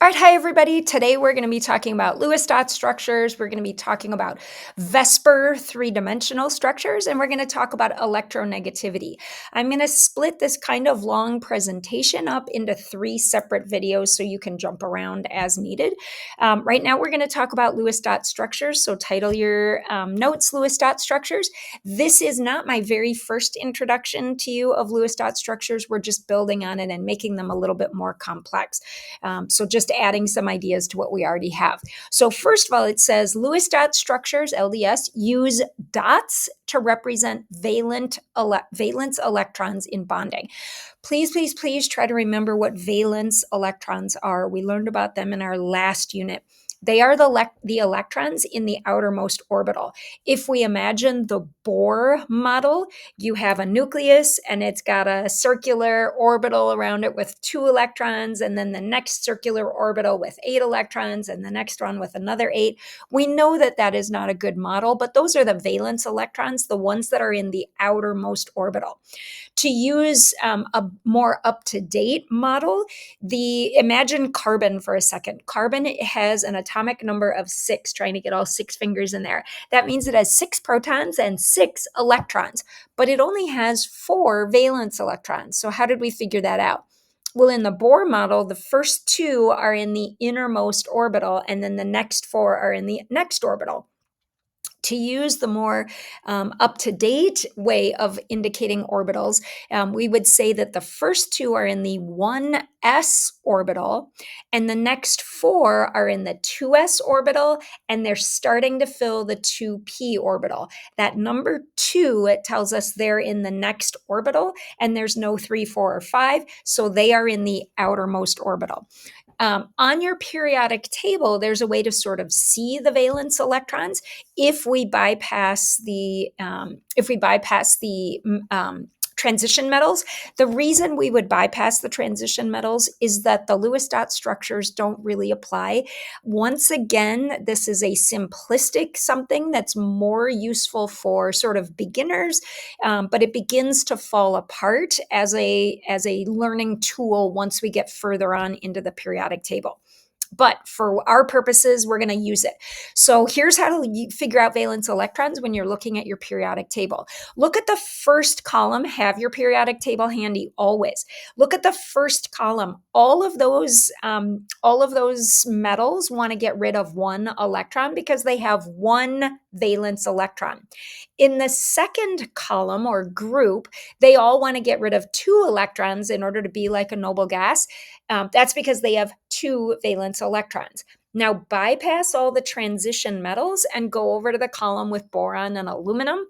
All right, hi everybody. Today we're going to be talking about Lewis dot structures. We're going to be talking about VSEPR three-dimensional structures, and we're going to talk about electronegativity. I'm going to split this kind of long presentation up into three separate videos so you can jump around as needed. Right now we're going to talk about Lewis dot structures, so title your notes Lewis dot structures. This is not my very first introduction to you of Lewis dot structures. We're just building on it and making them a little bit more complex. So just adding some ideas to what we already have. So first of all, it says Lewis dot structures, LDS, use dots to represent valence electrons in bonding. Please try to remember what valence electrons are. We learned about them in our last unit. They are the electrons in the outermost orbital. If we imagine the Bohr model, you have a nucleus and it's got a circular orbital around it with 2 electrons, and then the next circular orbital with 8 electrons, and the next one with another 8. We know that that is not a good model, but those are the valence electrons, the ones that are in the outermost orbital. To use a more up-to-date model, imagine carbon for a second. Carbon has an atomic number of 6, trying to get all 6 fingers in there. That means it has 6 protons and 6 electrons, but it only has 4 valence electrons. So how did we figure that out? Well, in the Bohr model, the first 2 are in the innermost orbital, and then the next 4 are in the next orbital. To use the more up-to-date way of indicating orbitals, we would say that the first 2 are in the 1s orbital, and the next 4 are in the 2s orbital, and they're starting to fill the 2p orbital. That number 2, it tells us they're in the next orbital, and there's no 3, 4, or 5, so they are in the outermost orbital. On your periodic table, there's a way to sort of see the valence electrons if we bypass the transition metals. The reason we would bypass the transition metals is that the Lewis dot structures don't really apply. Once again, this is a simplistic something that's more useful for sort of beginners, but it begins to fall apart as a learning tool once we get further on into the periodic table. But for our purposes, we're going to use it. So here's how to figure out valence electrons when you're looking at your periodic table. Look at the first column. Have your periodic table handy always. Look at the first column. All of those metals want to get rid of 1 electron because they have 1 valence electron. In the second column or group, they all want to get rid of 2 electrons in order to be like a noble gas. That's because they have 2 valence electrons. Now bypass all the transition metals and go over to the column with boron and aluminum.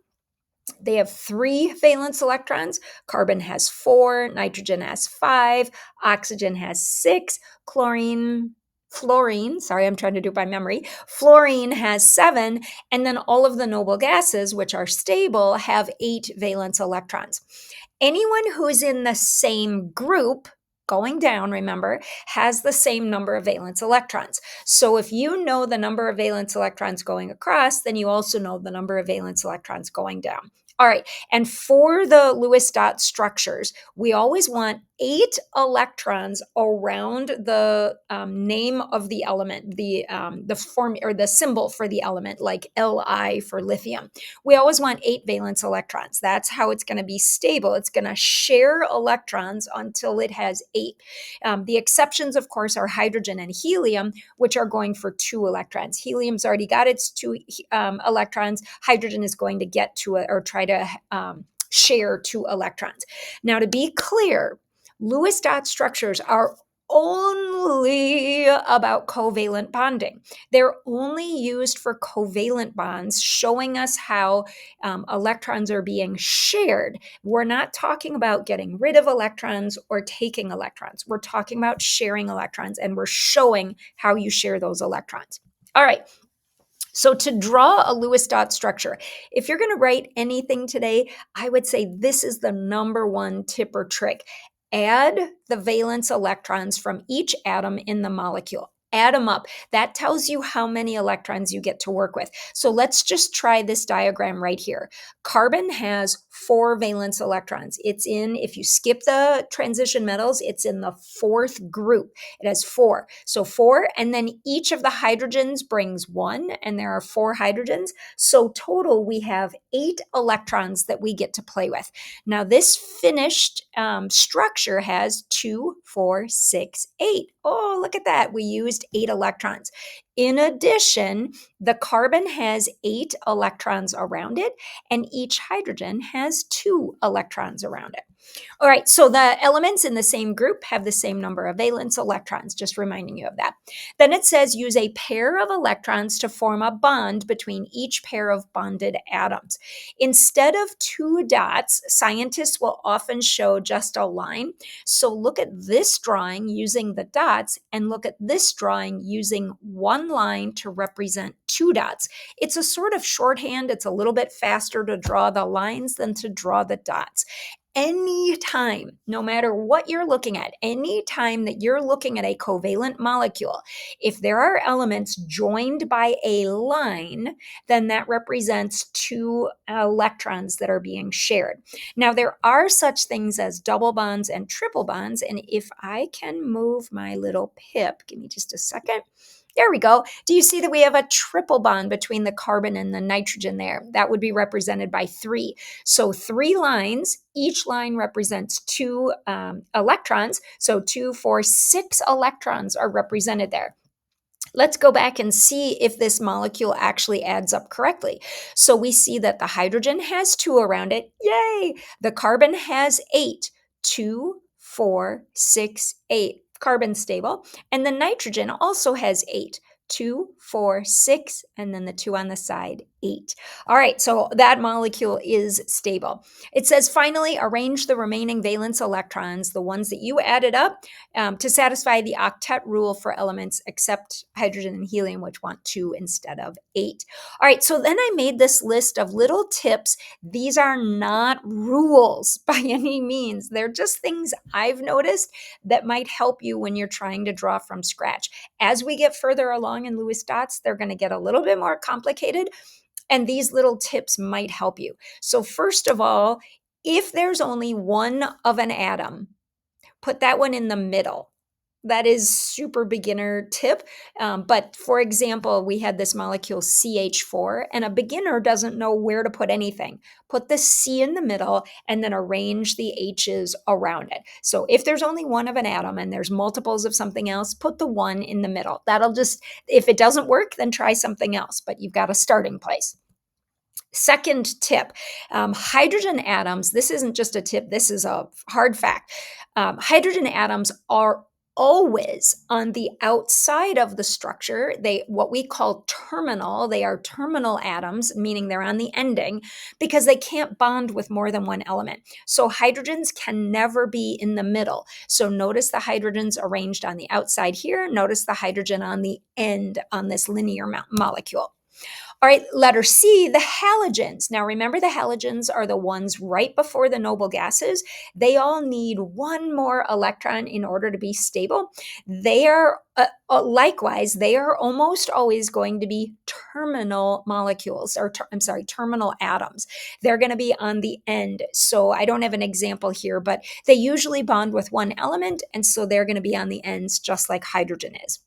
They have 3 valence electrons. Carbon has 4, nitrogen has 5, oxygen has 6, fluorine, sorry, I'm trying to do it by memory. Fluorine has 7, and then all of the noble gases, which are stable, have 8 valence electrons. Anyone who's in the same group, going down, remember, has the same number of valence electrons. So if you know the number of valence electrons going across, then you also know the number of valence electrons going down. All right, and for the Lewis dot structures, we always want 8 electrons around the name of the element, the form or the symbol for the element, like Li for lithium. We always want 8 valence electrons. That's how it's going to be stable. It's going to share electrons until it has 8. The exceptions, of course, are hydrogen and helium, which are going for 2 electrons. Helium's already got its 2 electrons. Hydrogen is going to get to it or try to share 2 electrons. Now, to be clear, Lewis dot structures are only about covalent bonding. They're only used for covalent bonds, showing us how electrons are being shared. We're not talking about getting rid of electrons or taking electrons. We're talking about sharing electrons, and we're showing how you share those electrons. All right. So to draw a Lewis dot structure, if you're going to write anything today, I would say this is the number 1 tip or trick. Add the valence electrons from each atom in the molecule. Add them up. That tells you how many electrons you get to work with. So let's just try this diagram right here. Carbon has 4 valence electrons. It's in, if you skip the transition metals, it's in the 4th group. It has 4. So 4, and then each of the hydrogens brings 1, and there are 4 hydrogens. So total, we have 8 electrons that we get to play with. Now, this finished structure has 2, 4, 6, 8. Oh, look at that. We used 8 electrons. In addition, the carbon has 8 electrons around it, and each hydrogen has 2 electrons around it. All right, so the elements in the same group have the same number of valence electrons, just reminding you of that. Then it says use a pair of electrons to form a bond between each pair of bonded atoms. Instead of 2 dots, scientists will often show just a line. So look at this drawing using the dots, and look at this drawing using 1 line to represent 2 dots. It's a sort of shorthand. It's a little bit faster to draw the lines than to draw the dots. Anytime, no matter what you're looking at, anytime that you're looking at a covalent molecule, if there are elements joined by a line, then that represents 2 electrons that are being shared. Now, there are such things as double bonds and triple bonds, and if I can move my little pip, give me just a second. There we go. Do you see that we have a triple bond between the carbon and the nitrogen there? That would be represented by 3. So 3 lines, each line represents 2 electrons. So 2, 4, 6 electrons are represented there. Let's go back and see if this molecule actually adds up correctly. So we see that the hydrogen has 2 around it. Yay! The carbon has 8. 2, 4, 6, 8. Carbon stable. And the nitrogen also has 8. 2, 4, 6, and then the 2 on the side, 8. All right, so that molecule is stable. It says, finally, arrange the remaining valence electrons, the ones that you added up, to satisfy the octet rule for elements except hydrogen and helium, which want 2 instead of 8. All right, so then I made this list of little tips. These are not rules by any means. They're just things I've noticed that might help you when you're trying to draw from scratch. As we get further along in Lewis dots, they're going to get a little bit more complicated, and these little tips might help you. So first of all, if there's only one of an atom, put that one in the middle. That is super beginner tip. But for example, we had this molecule CH4, and a beginner doesn't know where to put anything. Put the C in the middle and then arrange the H's around it. So if there's only one of an atom and there's multiples of something else, put the 1 in the middle. That'll just, if it doesn't work, then try something else, but you've got a starting place. Second tip, hydrogen atoms, this isn't just a tip, this is a hard fact. Hydrogen atoms are always on the outside of the structure. What we call terminal, they are terminal atoms, meaning they're on the ending, because they can't bond with more than one element. So hydrogens can never be in the middle. So notice the hydrogens arranged on the outside here. Notice the hydrogen on the end on this linear molecule. All right, letter C, the halogens. Now remember, the halogens are the ones right before the noble gases. They all need 1 more electron in order to be stable. They are, likewise, they are almost always going to be terminal molecules, or terminal atoms. They're going to be on the end. So I don't have an example here, but they usually bond with 1 element, and so they're going to be on the ends just like hydrogen is.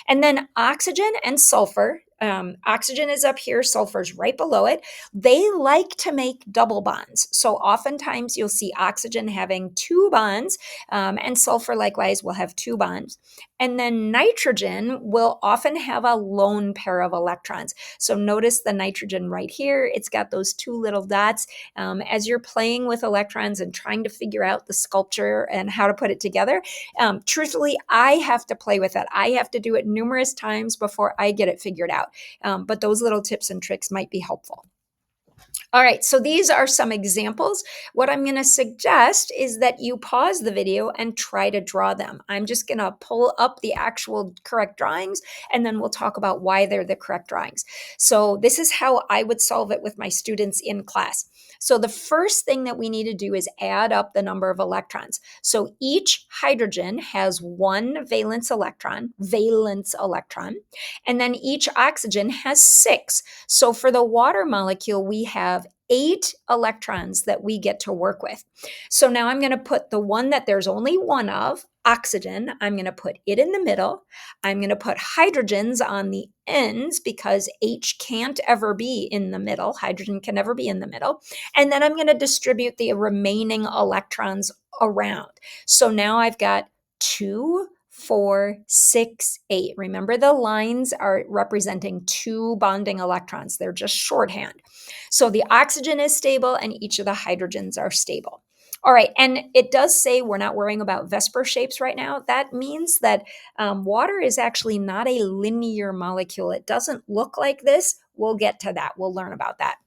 And then oxygen and sulfur. Oxygen is up here, sulfur's right below it. They like to make double bonds. So oftentimes you'll see oxygen having 2 bonds, and sulfur likewise will have 2 bonds. And then nitrogen will often have a lone pair of electrons. So notice the nitrogen right here. It's got those 2 little dots. As you're playing with electrons and trying to figure out the sculpture and how to put it together, truthfully, I have to play with it. I have to do it numerous times before I get it figured out. But those little tips and tricks might be helpful. All right, so these are some examples. What I'm going to suggest is that you pause the video and try to draw them. I'm just going to pull up the actual correct drawings, and then we'll talk about why they're the correct drawings. So this is how I would solve it with my students in class. So the first thing that we need to do is add up the number of electrons. So each hydrogen has one valence electron, and then each oxygen has six. So for the water molecule, we have 8 electrons that we get to work with. So now I'm going to put the one that there's only one of, oxygen, I'm going to put it in the middle. I'm going to put hydrogens on the ends because H can't ever be in the middle. Hydrogen can never be in the middle. And then I'm going to distribute the remaining electrons around. So now I've got 2, 4, 6, 8. Remember, the lines are representing 2 bonding electrons. They're just shorthand. So the oxygen is stable and each of the hydrogens are stable. All right, and it does say we're not worrying about VSEPR shapes right now. That means that water is actually not a linear molecule. It doesn't look like this. We'll get to that. We'll learn about that.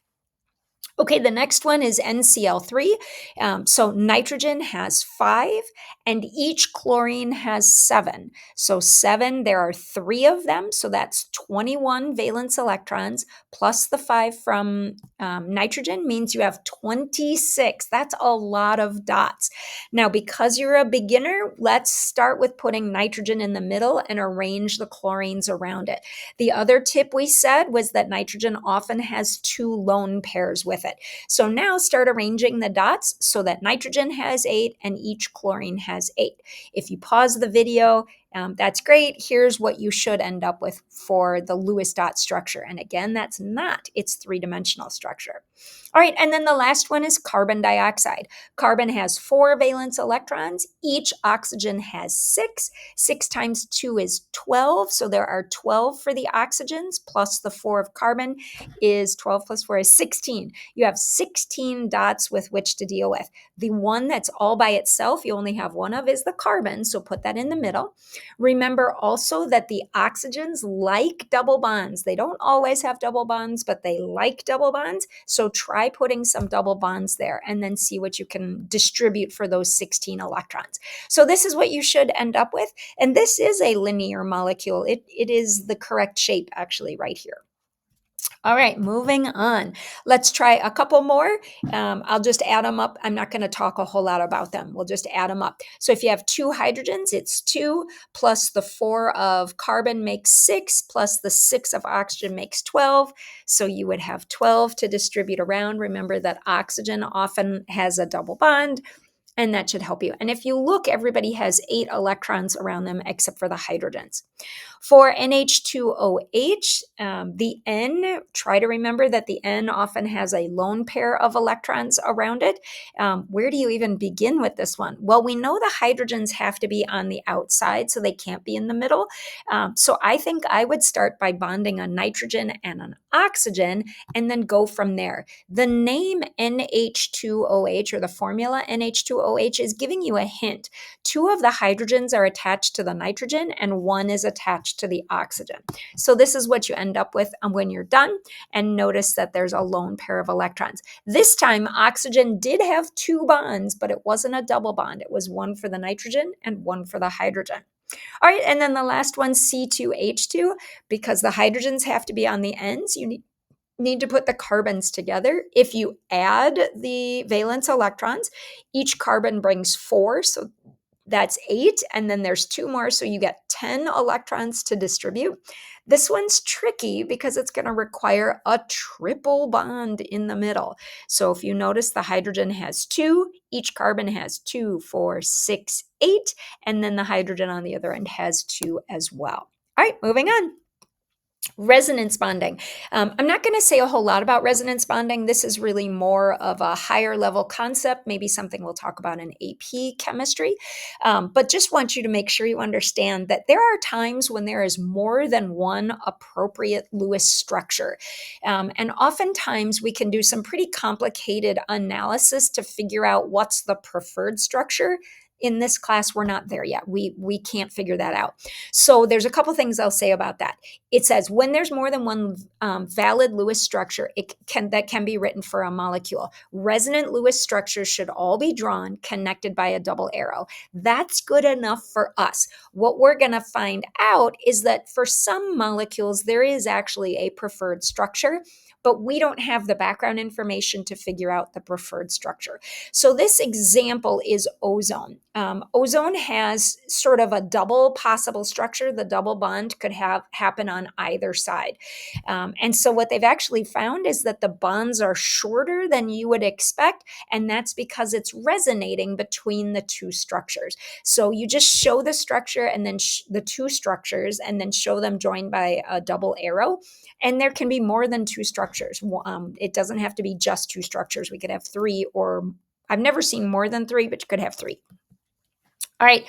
Okay, the next one is NCl3. So nitrogen has 5, and each chlorine has 7. So 7, there are 3 of them, so that's 21 valence electrons, plus the 5 from nitrogen means you have 26. That's a lot of dots. Now, because you're a beginner, let's start with putting nitrogen in the middle and arrange the chlorines around it. The other tip we said was that nitrogen often has 2 lone pairs with it. So now start arranging the dots so that nitrogen has 8 and each chlorine has 8. If you pause the video, that's great. Here's what you should end up with for the Lewis dot structure. And again, that's not its three-dimensional structure. All right, and then the last one is carbon dioxide. Carbon has 4 valence electrons. Each oxygen has 6. 6 times 2 is 12. So there are 12 for the oxygens plus the 4 of carbon is 12 plus 4 is 16. You have 16 dots with which to deal with. The one that's all by itself, you only have one of, is the carbon. So put that in the middle. Remember also that the oxygens like double bonds. They don't always have double bonds, but they like double bonds. So try putting some double bonds there and then see what you can distribute for those 16 electrons. So this is what you should end up with. And this is a linear molecule. It is the correct shape actually right here. All right, moving on. Let's try a couple more. I'll just add them up. I'm not going to talk a whole lot about them. We'll just add them up. So if you have 2 hydrogens, it's 2 plus the 4 of carbon makes 6 plus the 6 of oxygen makes 12. So you would have 12 to distribute around. Remember that oxygen often has a double bond, and that should help you. And if you look, everybody has 8 electrons around them except for the hydrogens. For NH2OH, the N, try to remember that the N often has a lone pair of electrons around it. Where do you even begin with this one? Well, we know the hydrogens have to be on the outside, so they can't be in the middle. So I think I would start by bonding a nitrogen and an oxygen and then go from there. The name NH2OH or the formula NH2OH is giving you a hint. 2 of the hydrogens are attached to the nitrogen and 1 is attached to the oxygen. So this is what you end up with when you're done, and notice that there's a lone pair of electrons. This time oxygen did have 2 bonds, but it wasn't a double bond. It was 1 for the nitrogen and 1 for the hydrogen. All right, and then the last one, C2H2, because the hydrogens have to be on the ends, you need to put the carbons together. If you add the valence electrons, each carbon brings 4, so that's 8, and then there's 2 more, so you get 10 electrons to distribute. This one's tricky because it's going to require a triple bond in the middle. So if you notice, the hydrogen has 2, each carbon has 2, 4, 6, 8, and then the hydrogen on the other end has 2 as well. All right, moving on. Resonance bonding. I'm not going to say a whole lot about resonance bonding. This is really more of a higher level concept, maybe something we'll talk about in AP chemistry. But just want you to make sure you understand that there are times when there is more than one appropriate Lewis structure. And oftentimes we can do some pretty complicated analysis to figure out what's the preferred structure. in this class, we're not there yet. We can't figure that out. So there's a couple things I'll say about that. It says when there's more than one valid Lewis structure, that can be written for a molecule. Resonant Lewis structures should all be drawn connected by a double arrow. That's good enough for us. What we're going to find out is that for some molecules, there is actually a preferred structure, but we don't have the background information to figure out the preferred structure. So this example is ozone. Ozone has sort of a double possible structure. The double bond could happen on either side. And so what they've actually found is that the bonds are shorter than you would expect, and that's because it's resonating between the two structures. So you just show the structure and then the two structures and then show them joined by a double arrow. And there can be more than two structures. It doesn't have to be just two structures. We could have three, or I've never seen more than three, but you could have three. All right,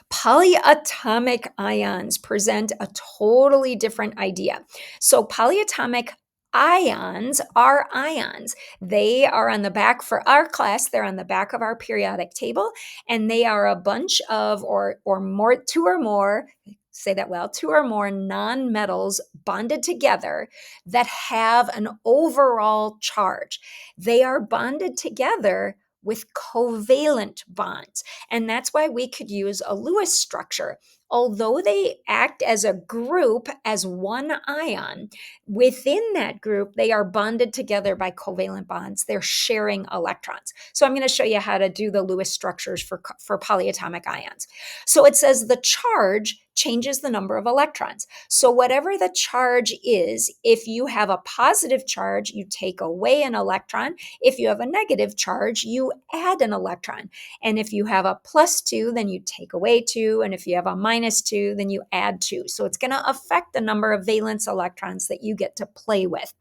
polyatomic ions present a totally different idea. So polyatomic ions are ions. They are on the back for our class. They're on the back of our periodic table, and they are a bunch of or more, two or more, say that well, two or more nonmetals bonded together that have an overall charge. They are bonded together with covalent bonds. And that's why we could use a Lewis structure. Although they act as a group, as one ion, within that group, they are bonded together by covalent bonds. They're sharing electrons. So I'm going to show you how to do the Lewis structures for polyatomic ions. So it says the charge changes the number of electrons. So whatever the charge is, if you have a positive charge, you take away an electron. If you have a negative charge, you add an electron. And if you have a +2, then you take away 2. And if you have a -2, then you add 2. So it's going to affect the number of valence electrons that you get to play with.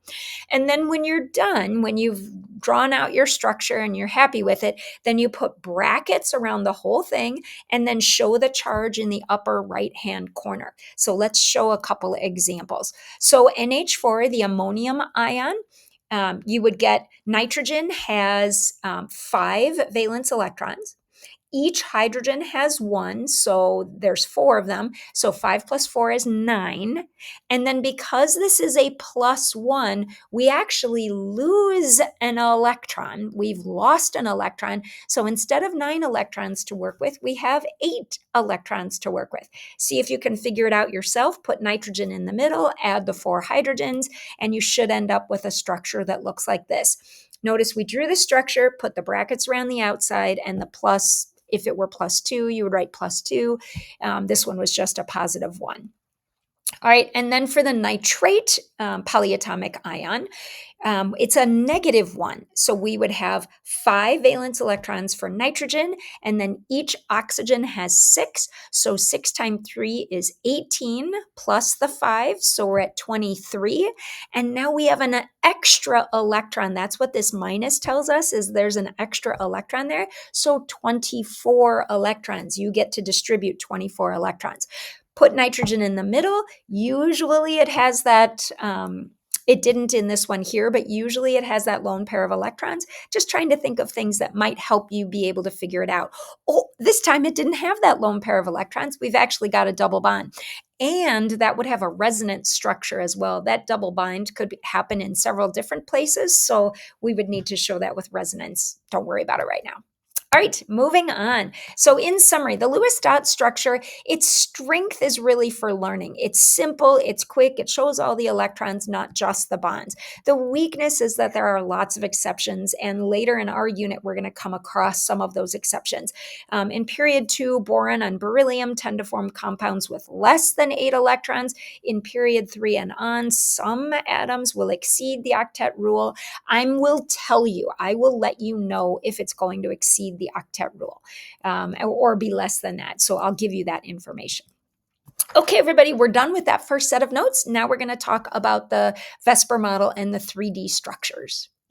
And then when you're done, when you've drawn out your structure and you're happy with it, then you put brackets around the whole thing and then show the charge in the upper right-hand corner. So let's show a couple of examples. So NH4, the ammonium ion, you would get nitrogen has 5 valence electrons. Each hydrogen has 1, so there's 4 of them. So 5 plus 4 is 9. And then because this is a +1, we actually lose an electron. We've lost an electron. So instead of 9 electrons to work with, we have 8 electrons to work with. See if you can figure it out yourself. Put nitrogen in the middle, add the 4 hydrogens, and you should end up with a structure that looks like this. Notice we drew the structure, put the brackets around the outside, and the plus. If it were +2, you would write +2. This one was just a +1. All right, and then for the nitrate polyatomic ion, it's a -1. So we would have 5 valence electrons for nitrogen, and then each oxygen has 6. So 6 times 3 is 18 plus the 5. So we're at 23. And now we have an extra electron. That's what this minus tells us, is there's an extra electron there. So 24 electrons. You get to distribute 24 electrons. Put nitrogen in the middle. Usually it has that, it didn't in this one here, but usually it has that lone pair of electrons. Just trying to think of things that might help you be able to figure it out. Oh, this time it didn't have that lone pair of electrons. We've actually got a double bond. And that would have a resonance structure as well. That double bind could happen in several different places. So we would need to show that with resonance. Don't worry about it right now. All right, moving on. So in summary, the Lewis dot structure, its strength is really for learning. It's simple, it's quick, it shows all the electrons, not just the bonds. The weakness is that there are lots of exceptions, and later in our unit, we're going to come across some of those exceptions. In period 2, boron and beryllium tend to form compounds with less than 8 electrons. In period 3 and on, some atoms will exceed the octet rule. I will let you know if it's going to exceed the octet rule or be less than that. So I'll give you that information. Okay, everybody, we're done with that first set of notes. Now we're going to talk about the VSEPR model and the 3D structures.